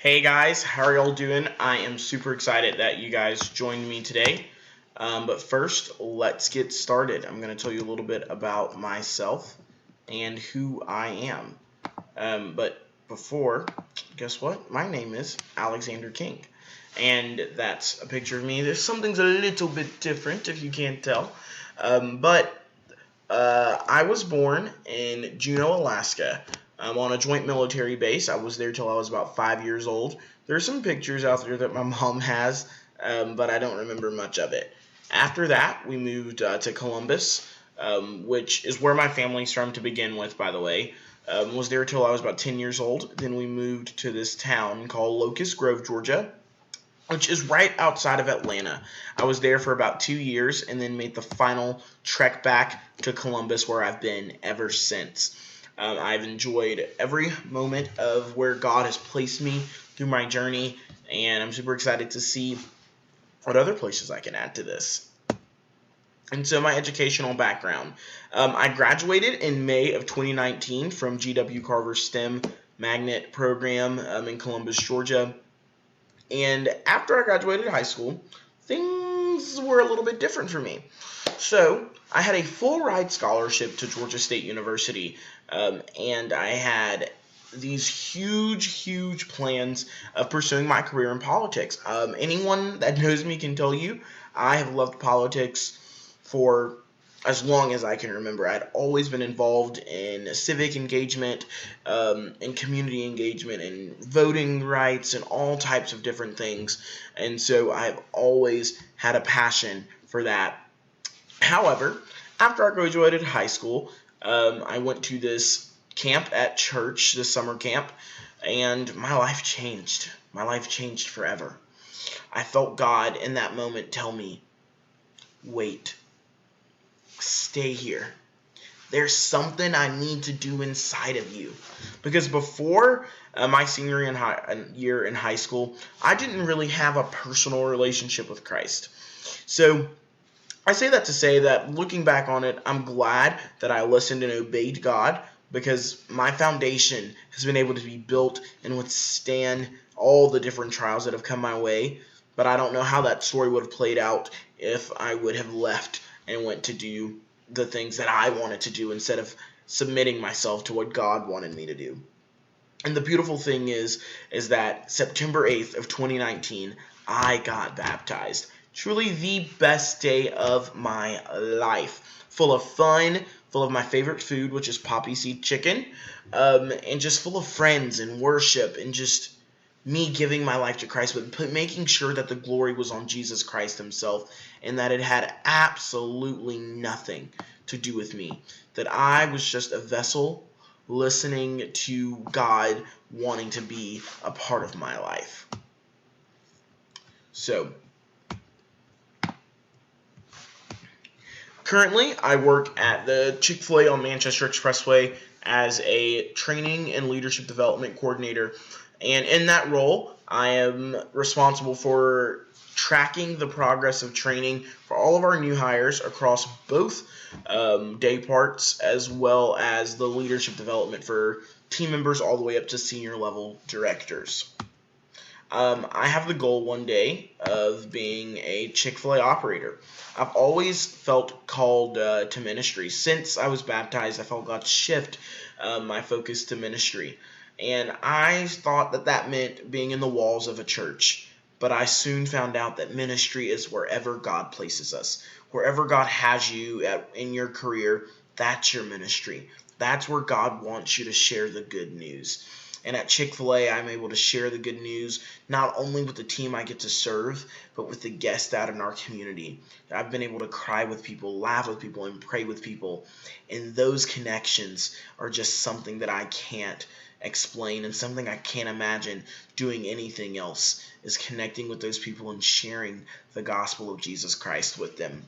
Hey guys, how are y'all doing? I am super excited that you guys joined me today. But first, let's get started. I'm going to tell you a little bit about myself and who I am. But before, guess what? My name is Alexander King. And that's a picture of me. There's something's a little bit different if you can't tell. But I was born in Juneau, Alaska. I'm on a joint military base. I was there till I was about 5 years old. There's some pictures out there that my mom has, but I don't remember much of it. After that, we moved to Columbus, which is where my family's from to begin with, by the way. Was there till I was about 10 years old. Then we moved to this town called Locust Grove, Georgia, which is right outside of Atlanta. I was there for about 2 years and then made the final trek back to Columbus, where I've been ever since. I've enjoyed every moment of where God has placed me through my journey, and I'm super excited to see what other places I can add to this. And so my educational background. I graduated in May of 2019 from G.W. Carver's STEM Magnet program in Columbus, Georgia. And after I graduated high school, things were a little bit different for me. So I had a full ride scholarship to Georgia State University, and I had these huge plans of pursuing my career in politics. Anyone that knows me can tell you I have loved politics for as long as I can remember. I'd always been involved in civic engagement, and community engagement, and voting rights, and all types of different things. And so I've always had a passion for that. However, after I graduated high school, I went to this camp at church, this summer camp, and my life changed. My life changed forever. I felt God in that moment tell me, wait, stay here. There's something I need to do inside of you. Because before my senior year in high school, I didn't really have a personal relationship with Christ. So I say that to say that looking back on it, I'm glad that I listened and obeyed God, because my foundation has been able to be built and withstand all the different trials that have come my way. But I don't know how that story would have played out if I would have left and went to do the things that I wanted to do instead of submitting myself to what God wanted me to do. And the beautiful thing is that September 8th of 2019, I got baptized. Truly the best day of my life. Full of fun, full of my favorite food, which is poppy seed chicken, and just full of friends and worship and just me giving my life to Christ, but making sure that the glory was on Jesus Christ himself, and that it had absolutely nothing to do with me. That I was just a vessel listening to God wanting to be a part of my life. So, currently, I work at the Chick-fil-A on Manchester Expressway as a training and leadership development coordinator. And in that role, I am responsible for tracking the progress of training for all of our new hires across both day parts, as well as the leadership development for team members all the way up to senior level directors. I have the goal one day of being a Chick-fil-A operator. I've always felt called to ministry. Since I was baptized, I felt God shift my focus to ministry. And I thought that meant being in the walls of a church. But I soon found out that ministry is wherever God places us. Wherever God has you in your career, that's your ministry. That's where God wants you to share the good news. And at Chick-fil-A, I'm able to share the good news not only with the team I get to serve, but with the guests out in our community. I've been able to cry with people, laugh with people, and pray with people. And those connections are just something that I can't explain, and something I can't imagine doing anything else, is connecting with those people and sharing the gospel of Jesus Christ with them.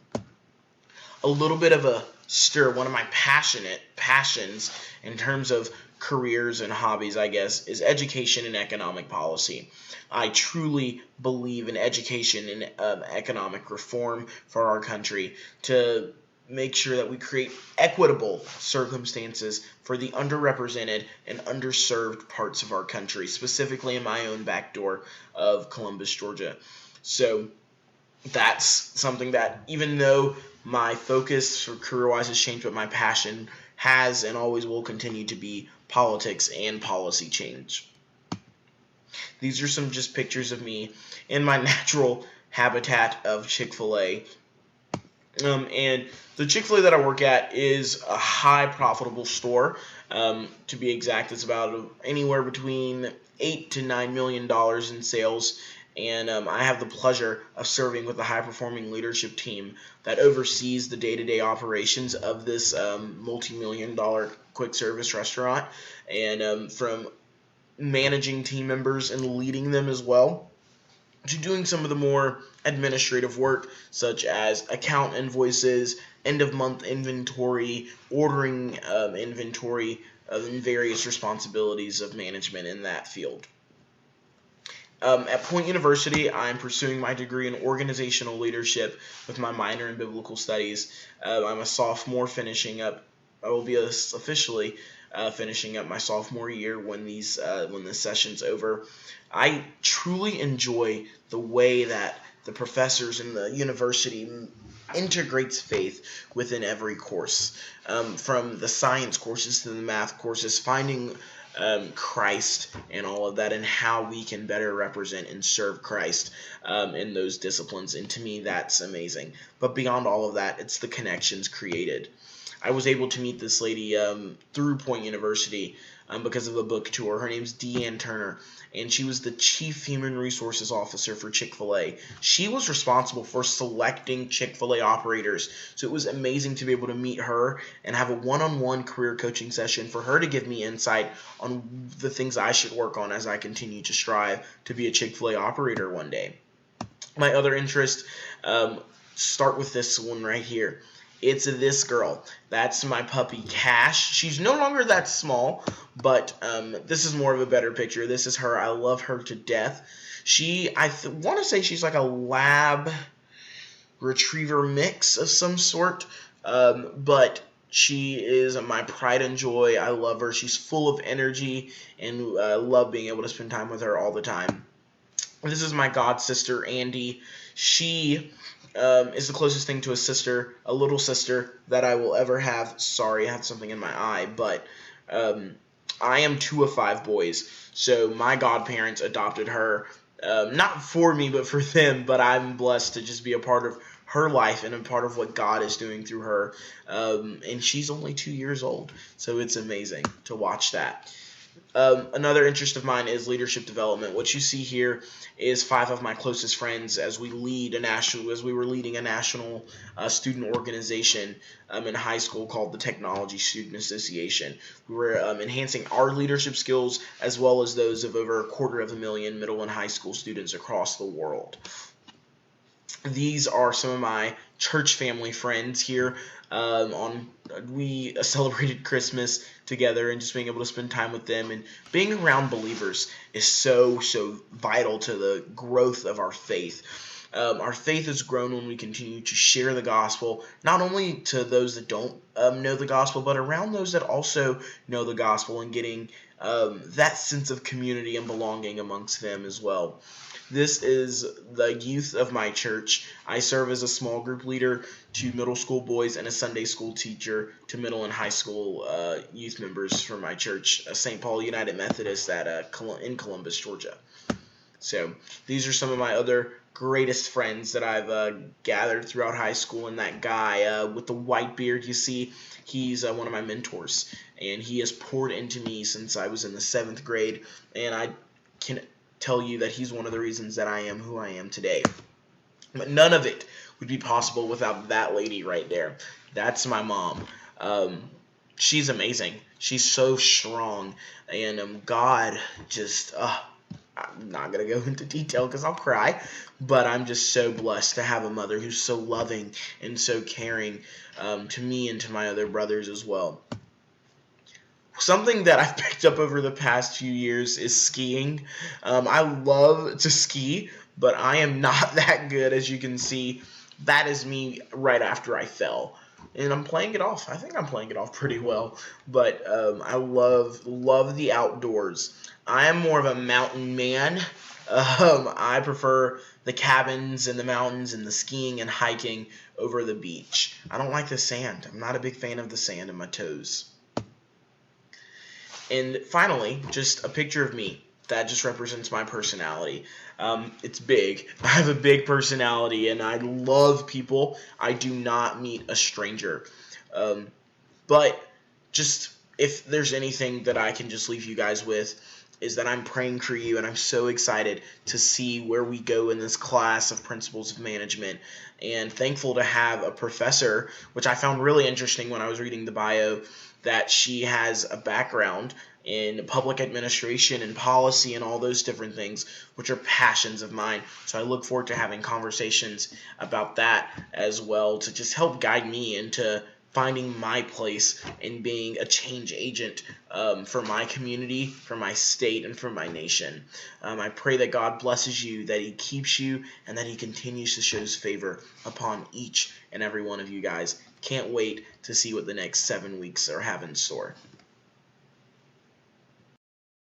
A little bit of a stir, one of my passions in terms of careers and hobbies, I guess, is education and economic policy. I truly believe in education and economic reform for our country to make sure that we create equitable circumstances for the underrepresented and underserved parts of our country, specifically in my own back door of Columbus, Georgia. So that's something that, even though my focus for career-wise has changed, but my passion has and always will continue to be politics and policy change. These are some just pictures of me in my natural habitat of Chick-fil-A. And the Chick-fil-A that I work at is a high profitable store. To be exact, it's about anywhere between $8 to $9 million in sales. And I have the pleasure of serving with a high-performing leadership team that oversees the day-to-day operations of this multi-million-dollar quick-service restaurant, and from managing team members and leading them as well, to doing some of the more administrative work, such as account invoices, end-of-month inventory, ordering inventory, and various responsibilities of management in that field. At Point University, I'm pursuing my degree in organizational leadership with my minor in biblical studies. I'm a sophomore finishing up. I will be officially finishing up my sophomore year when this session's over. I truly enjoy the way that the professors in the university integrates faith within every course, from the science courses to the math courses, finding Christ and all of that, and how we can better represent and serve Christ in those disciplines. And to me, that's amazing. But beyond all of that, it's the connections created. I was able to meet this lady through Point University because of a book tour. Her name's Deanne Turner, and she was the Chief Human Resources Officer for Chick-fil-A. She was responsible for selecting Chick-fil-A operators, so it was amazing to be able to meet her and have a one-on-one career coaching session for her to give me insight on the things I should work on as I continue to strive to be a Chick-fil-A operator one day. My other interests start with this one right here. It's this girl. That's my puppy, Cash. She's no longer that small, but this is more of a better picture. This is her. I love her to death. I want to say she's like a lab retriever mix of some sort, but she is my pride and joy. I love her. She's full of energy, and I love being able to spend time with her all the time. This is my god sister, Andy. She is the closest thing to a little sister that I will ever have. Sorry, I had something in my eye, but I am 2 of 5 boys, so my godparents adopted her, not for me, but for them, but I'm blessed to just be a part of her life and a part of what God is doing through her, and she's only 2 years old, so it's amazing to watch that. Another interest of mine is leadership development. What you see here is 5 of my closest friends as we were leading a national student organization in high school called the Technology Student Association. We were enhancing our leadership skills as well as those of over 250,000 middle and high school students across the world. These are some of my church family friends here. We celebrated Christmas together, and just being able to spend time with them and being around believers is so vital to the growth of our faith. Our faith has grown when we continue to share the gospel, not only to those that don't know the gospel, but around those that also know the gospel, and getting that sense of community and belonging amongst them as well. This is the youth of my church. I serve as a small group leader to middle school boys and a Sunday school teacher to middle and high school youth members for my church, St. Paul United Methodist in Columbus, Georgia. So these are some of my other greatest friends that I've gathered throughout high school. And that guy with the white beard you see, he's one of my mentors, and he has poured into me since I was in the 7th grade, and I can tell you that he's one of the reasons that I am who I am today. But none of it would be possible without that lady right there. That's my mom. She's amazing. She's so strong, and God just I'm not going to go into detail because I'll cry, but I'm just so blessed to have a mother who's so loving and so caring to me and to my other brothers as well. Something that I've picked up over the past few years is skiing. I love to ski, but I am not that good. As you can see, that is me right after I fell. and I'm playing it off. I think I'm playing it off pretty well. But I love the outdoors. I am more of a mountain man. I prefer the cabins and the mountains and the skiing and hiking over the beach. I don't like the sand. I'm not a big fan of the sand in my toes. And finally, just a picture of me. That just represents my personality. It's big. I have a big personality, and I love people. I do not meet a stranger. But just if there's anything that I can just leave you guys with, is that I'm praying for you, and I'm so excited to see where we go in this class of Principles of Management, and thankful to have a professor, which I found really interesting when I was reading the bio, that she has a background in public administration and policy and all those different things, which are passions of mine. So I look forward to having conversations about that as well, to just help guide me into finding my place in being a change agent for my community, for my state, and for my nation. I pray that God blesses you, that He keeps you, and that He continues to show His favor upon each and every one of you guys. Can't wait to see what the next 7 weeks are have in store.